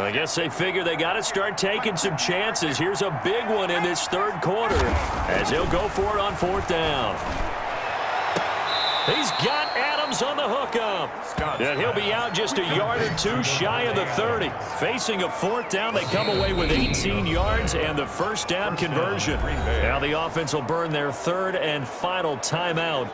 I guess they figure they got to start taking some chances. Here's a big one in this third quarter as he'll go for it on fourth down. He's got Adams on the hookup. And he'll be out just a yard or two shy of the 30. Facing a fourth down, they come away with 18 yards and the first down conversion. Now the offense will burn their third and final timeout.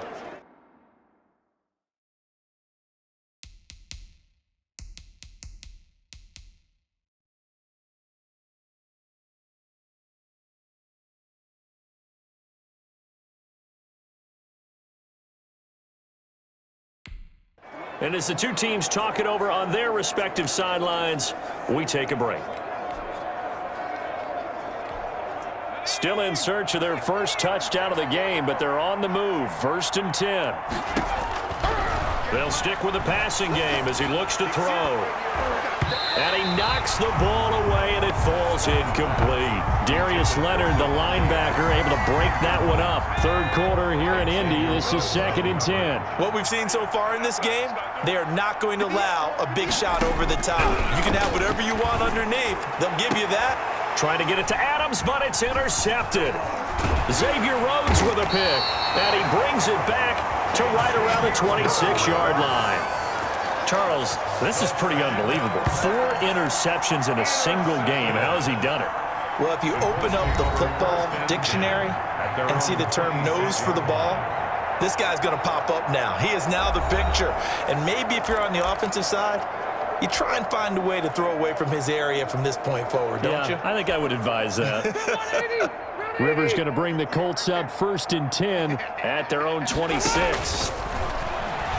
And as the two teams talk it over on their respective sidelines, we take a break. Still in search of their first touchdown of the game, but they're on the move. 1st and 10. They'll stick with the passing game as he looks to throw. And he knocks the ball away, and it falls incomplete. Darius Leonard, the linebacker, able to break that one up. Third quarter here in Indy. This is 2nd and 10. What we've seen so far in this game, they are not going to allow a big shot over the top. You can have whatever you want underneath. They'll give you that. Trying to get it to Adams, but it's intercepted. Xavier Rhodes with a pick, and he brings it back to right around the 26-yard line. Charles, this is pretty unbelievable. 4 interceptions in a single game. How has he done it? Well, if you open up the football dictionary and see the term nose for the ball, this guy's going to pop up now. He is now the picture. And maybe if you're on the offensive side, you try and find a way to throw away from his area from this point forward, don't you? I think I would advise that. Rivers going to bring the Colts up 1st and 10 at their own 26.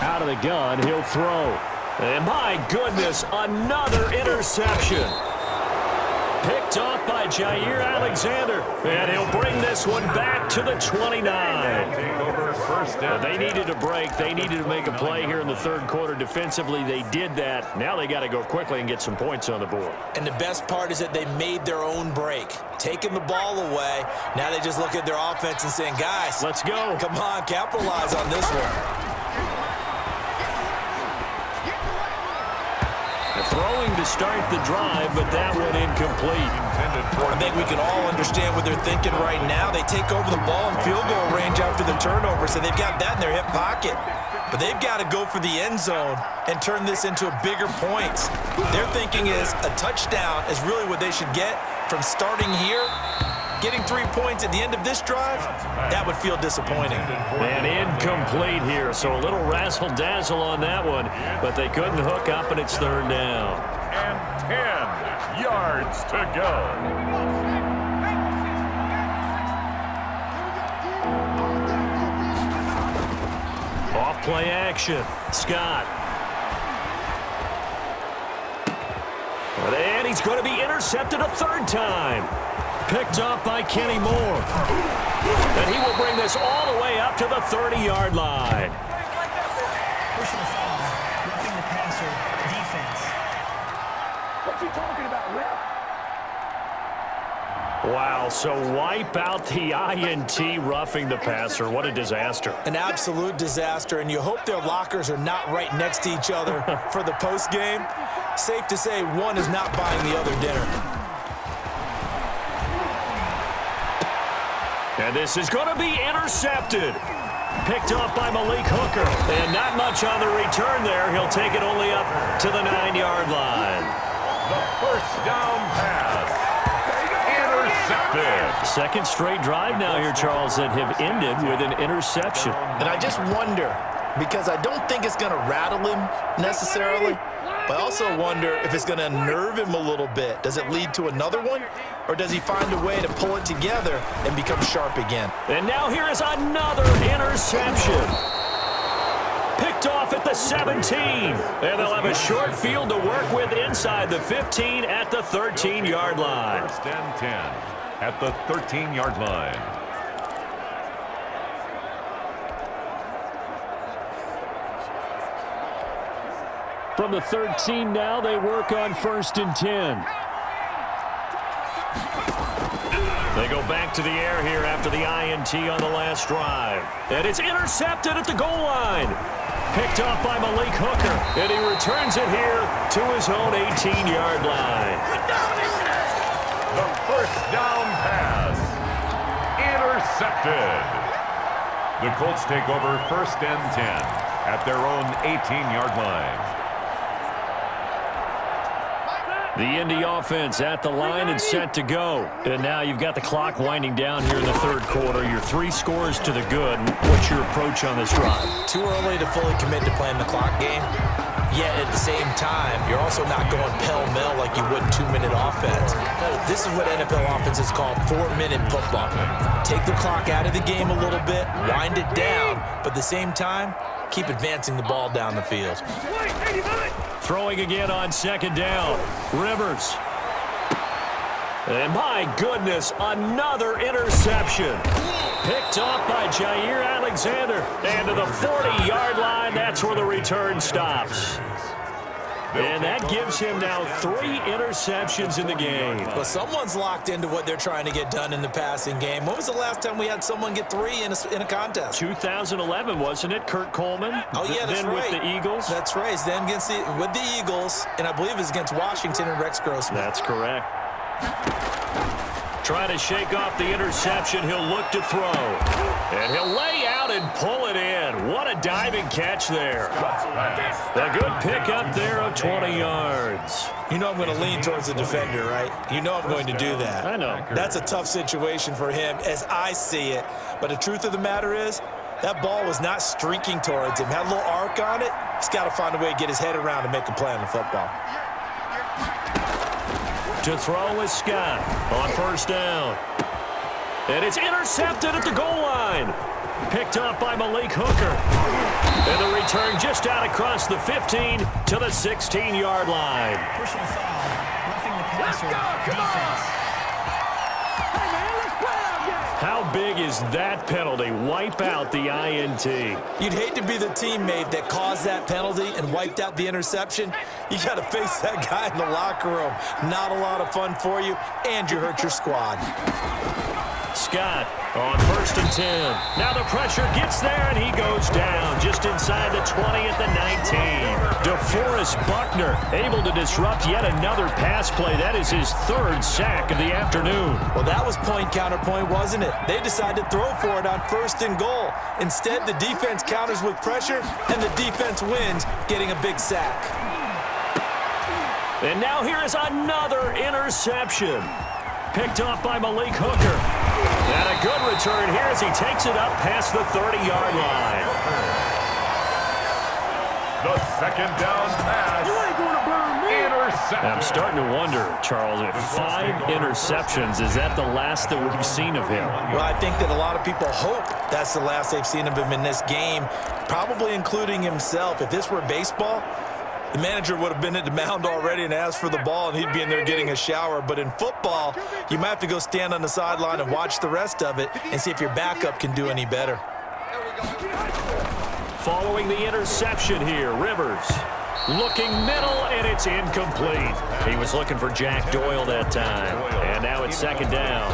Out of the gun, he'll throw. And my goodness, another interception. Picked off by Jair Alexander. And he'll bring this one back to the 29. They needed a break. They needed to make a play here in the third quarter. Defensively, they did that. Now they got to go quickly and get some points on the board. And the best part is that they made their own break. Taking the ball away. Now they just look at their offense and saying, guys, let's go. Come on, capitalize on this one. Throwing to start the drive, but that one incomplete. I think we can all understand what they're thinking right now. They take over the ball in field goal range after the turnover, so they've got that in their hip pocket. But they've got to go for the end zone and turn this into bigger points. Their thinking is a touchdown is really what they should get from starting here. Getting 3 points at the end of this drive, that would feel disappointing. And incomplete here, so a little razzle-dazzle on that one, but they couldn't hook up, and it's third down. And 10 yards to go. Off-play action. Scott. And he's going to be intercepted a third time. Picked off by Kenny Moore. And he will bring this all the way up to the 30-yard line. Pushing the foul, roughing the passer, defense. What you talking about, Rip? Wow, so wipe out the INT roughing the passer. What a disaster. An absolute disaster, and you hope their lockers are not right next to each other for the post game. Safe to say one is not buying the other dinner. And this is going to be intercepted. Picked off by Malik Hooker. And not much on the return there. He'll take it only up to the 9-yard line. The first down pass. Intercepted. Second straight drive now here, Charles, that have ended with an interception. And I just wonder, because I don't think it's going to rattle him necessarily, but I also wonder if it's going to unnerve him a little bit. Does it lead to another one? Or does he find a way to pull it together and become sharp again? And now here is another interception. Picked off at the 17. And they'll have a short field to work with inside the 15 at the 13-yard line. First and 10 at the 13-yard line. From the 13 now, they work on 1st and 10. They go back to the air here after the INT on the last drive. And it's intercepted at the goal line. picked off by Malik Hooker, and he returns it here to his own 18-yard line. The first down pass. Intercepted. The Colts take over 1st and 10 at their own 18-yard line. The Indy offense at the line and set to go. And now you've got the clock winding down here in the third quarter. Your 3 scores to the good. What's your approach on this drive? Too early to fully commit to playing the clock game. Yet at the same time, you're also not going pell-mell like you would in 2-minute offense. This is what NFL offenses call 4-minute football. Take the clock out of the game a little bit, wind it down, but at the same time, keep advancing the ball down the field. Throwing again on 2nd down. Rivers. And my goodness, another interception. Picked off by Jair Alexander. And to the 40-yard line, that's where the return stops. And that gives him now 3 interceptions in the game. Well, someone's locked into what they're trying to get done in the passing game. When was the last time we had someone get 3 in a contest? 2011, wasn't it? Kurt Coleman? Oh, yeah, that's then right. with the Eagles? That's right. It's then with the Eagles, and I believe it's against Washington and Rex Grossman. That's correct. Trying to shake off the interception. He'll look to throw. And he'll lay out and pull it in. What a diving catch there. A good pickup there of 20 yards. You know I'm going to lean towards the defender, right? You know I'm going to do that. I know. That's a tough situation for him as I see it. But the truth of the matter is, that ball was not streaking towards him. Had a little arc on it. He's got to find a way to get his head around and make a play on the football. To throw is Scott on 1st down. And it's intercepted at the goal line. Picked up by Malik Hooker. And the return just out across the 15 to the 16-yard line. Personal foul, roughing the passer, defense. How big is that penalty? Wipe out the INT. You'd hate to be the teammate that caused that penalty and wiped out the interception. You got to face that guy in the locker room. Not a lot of fun for you, and you hurt your squad. Scott on 1st and 10. Now the pressure gets there, and he goes down just inside the 20 at the 19. DeForest Buckner able to disrupt yet another pass play. That is his 3rd sack of the afternoon. Well, that was point counterpoint, wasn't it? They decided to throw for it on 1st and goal. Instead, the defense counters with pressure, and the defense wins, getting a big sack. And now here is another interception. Picked off by Malik Hooker. And a good return here as he takes it up past the 30-yard line. The 2nd down pass. Intercepted. I'm starting to wonder, Charles, if 5 interceptions, is that the last that we've seen of him? Well, I think that a lot of people hope that's the last they've seen of him in this game, probably including himself. If this were baseball, the manager would have been at the mound already and asked for the ball, and he'd be in there getting a shower. But in football, you might have to go stand on the sideline and watch the rest of it and see if your backup can do any better. Following the interception here, Rivers looking middle, and it's incomplete. He was looking for Jack Doyle that time, and now it's 2nd down.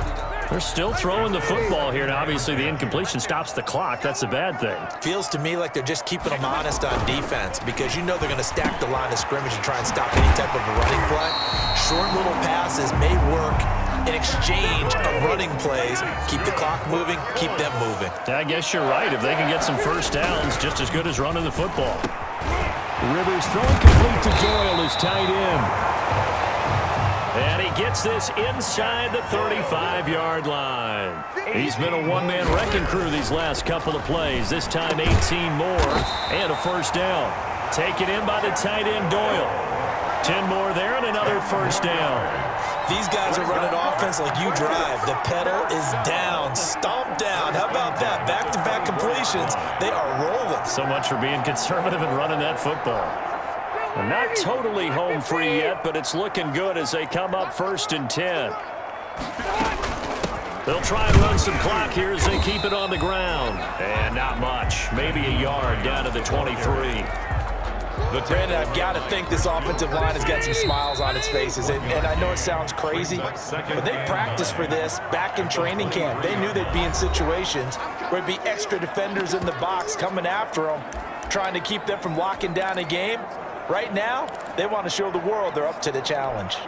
They're still throwing the football here, and obviously the incompletion stops the clock. That's a bad thing. Feels to me like they're just keeping them honest on defense because you know they're going to stack the line of scrimmage and try and stop any type of a running play. Short little passes may work in exchange of running plays. Keep the clock moving, keep them moving. I guess you're right. If they can get some 1st downs, just as good as running the football. Rivers throwing complete to Doyle is tight end. And he gets this inside the 35-yard line. He's been a one-man wrecking crew these last couple of plays. This time 18 more and a 1st down. Taken in by the tight end Doyle. 10 more there and another 1st down. These guys are running offense like you drive. The pedal is down, stomp down. How about that? Back-to-back completions. They are rolling. So much for being conservative and running that football. They're not totally home free yet, but it's looking good as they come up 1st and 10. They'll try and run some clock here as they keep it on the ground. And not much. Maybe a yard down to the 23. Brandon, I've got to think this offensive line has got some smiles on its faces. And I know it sounds crazy, but they practiced for this back in training camp. They knew they'd be in situations where it'd be extra defenders in the box coming after them. trying to keep them from locking down a game. Right now, they want to show the world they're up to the challenge.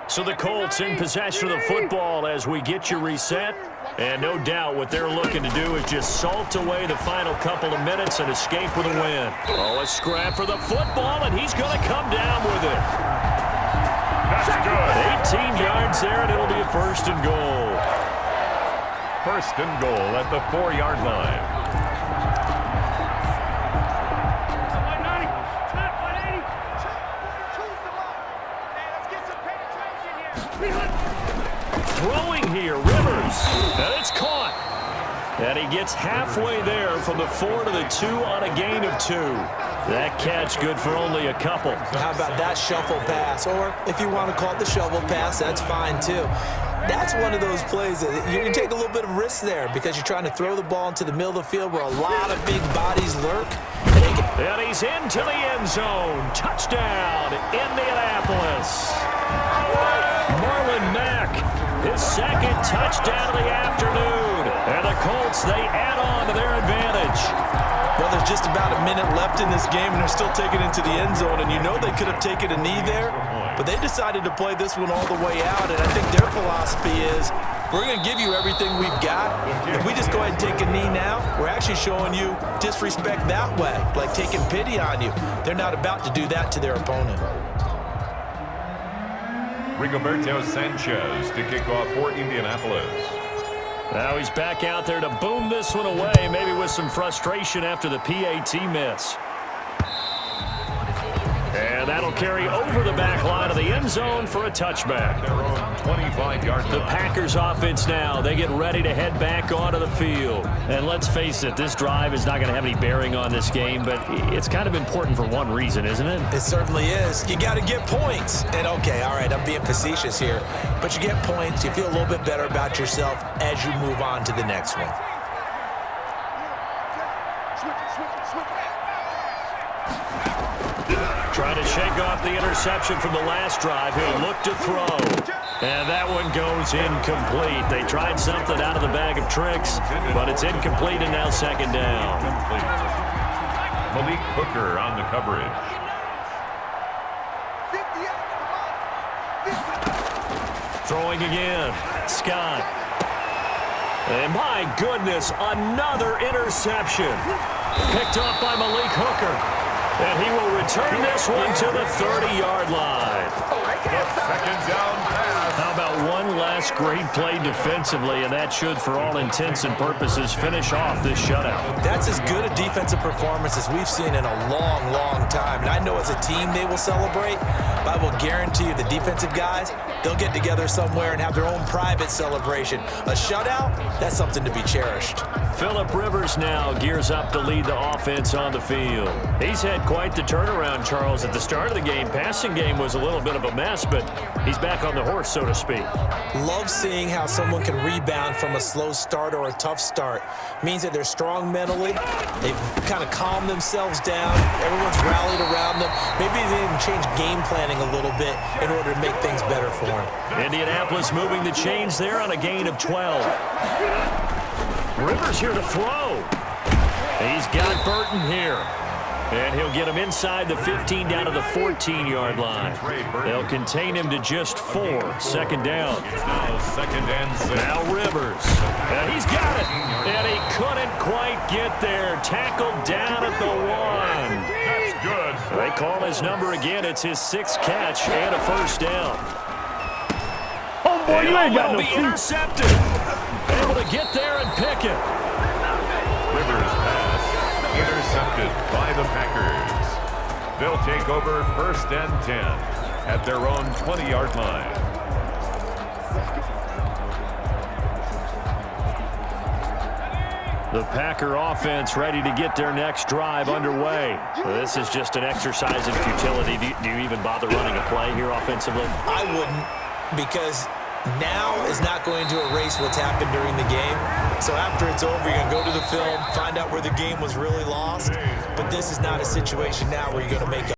So the Colts in possession of the football as we get you reset. And no doubt what they're looking to do is just salt away the final couple of minutes and escape with a win. Oh, a scrap for the football, and he's going to come down with it. That's good. 18 yards there, and it'll be a 1st and goal. 1st and goal at the 4-yard line. Throwing here, Rivers, and it's caught. And he gets halfway there from the 4 to the 2 on a gain of 2. That catch good for only a couple. How about that shuffle pass? Or if you want to call it the shovel pass, that's fine too. That's one of those plays that you can take a little bit of risk there because you're trying to throw the ball into the middle of the field where a lot of big bodies lurk. And he's into the end zone. Touchdown, Indianapolis. Marlon Mack, his 2nd touchdown of the afternoon. And the Colts, they add on to their advantage. Well, there's just about a minute left in this game, and they're still taking it into the end zone. And you know they could have taken a knee there, but they decided to play this one all the way out. And I think their philosophy is, we're going to give you everything we've got. If we just go ahead and take a knee now, we're actually showing you disrespect that way, like taking pity on you. They're not about to do that to their opponent. Rigoberto Sanchez to kick off for Indianapolis. Now he's back out there to boom this one away, maybe with some frustration after the PAT miss. And that'll carry over the back line of the end zone for a touchback. Their own 25-yard line. The Packers offense now, they get ready to head back onto the field. And let's face it, this drive is not going to have any bearing on this game, but it's kind of important for one reason, isn't it? It certainly is. You got to get points. And okay, all right, I'm being facetious here, but you get points, you feel a little bit better about yourself as you move on to the next one. Trying to shake off the interception from the last drive. He'll look to throw. And that one goes incomplete. They tried something out of the bag of tricks, but it's incomplete and now 2nd down. Malik Hooker on the coverage. Throwing again. Scott. And my goodness, another interception. Picked up by Malik Hooker. And he will return this one to the 30-yard line. The 2nd down pass. How about one last great play defensively, and that should, for all intents and purposes, finish off this shutout. That's as good a defensive performance as we've seen in a long, long time. And I know as a team they will celebrate, but I will guarantee you the defensive guys, they'll get together somewhere and have their own private celebration. A shutout, that's something to be cherished. Phillip Rivers now gears up to lead the offense on the field. He's had quite the turnaround, Charles. At the start of the game, passing game was a little bit of a mess, but he's back on the horse, so to speak. Love seeing how someone can rebound from a slow start or a tough start. Means that they're strong mentally. They've kind of calmed themselves down. Everyone's rallied around them. Maybe they even change game planning a little bit in order to make things better for them. Indianapolis moving the chains there on a gain of 12. Rivers here to throw. He's got Burton here. And he'll get him inside the 15 down to the 14-yard line. They'll contain him to just 4. 2nd down. Now 2nd and 6. Now Rivers. And he's got it. And he couldn't quite get there. Tackled down at the 1. That's good. They call his number again. It's his 6th catch and a 1st down. Oh, boy, you ain't got will no be feet. intercepted. Able to get there and pick it. Rivers pass intercepted by the Packers. They'll take over 1st and 10 at their own 20-yard line. The Packer offense ready to get their next drive underway. This is just an exercise in futility. Do you even bother running a play here offensively? I wouldn't, because now is not going to erase what's happened during the game. So after it's over, you're going to go to the film, find out where the game was really lost. But this is not a situation now where you're going to make